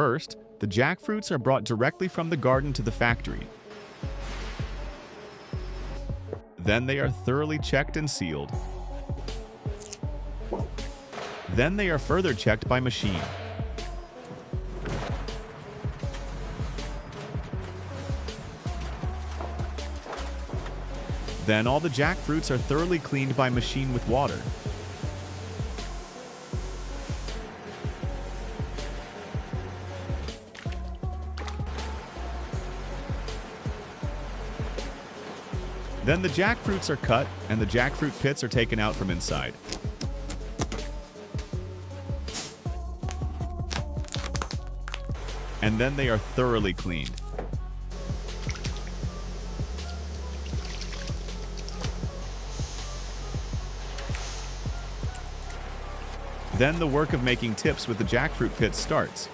First, the jackfruits are brought directly from the garden to the factory. Then they are thoroughly checked and sealed. Then they are further checked by machine. Then all the jackfruits are thoroughly cleaned by machine with water. Then the jackfruits are cut and the jackfruit pits are taken out from inside. And then they are thoroughly cleaned. Then the work of making tips with the jackfruit pits starts.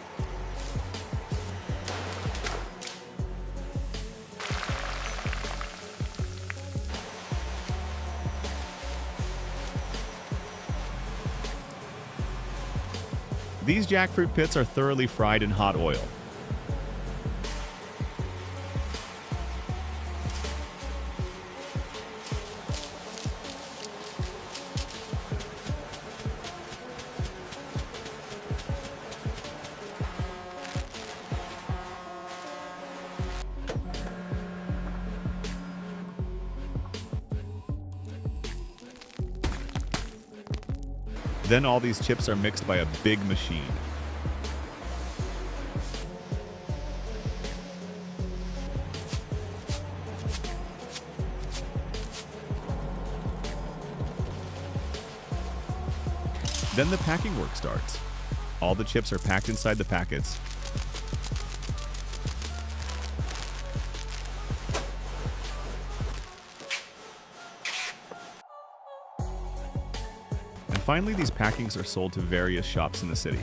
These jackfruit pits are thoroughly fried in hot oil. Then all these chips are mixed by a big machine. Then the packing work starts. All the chips are packed inside the packets. And finally, these packings are sold to various shops in the city.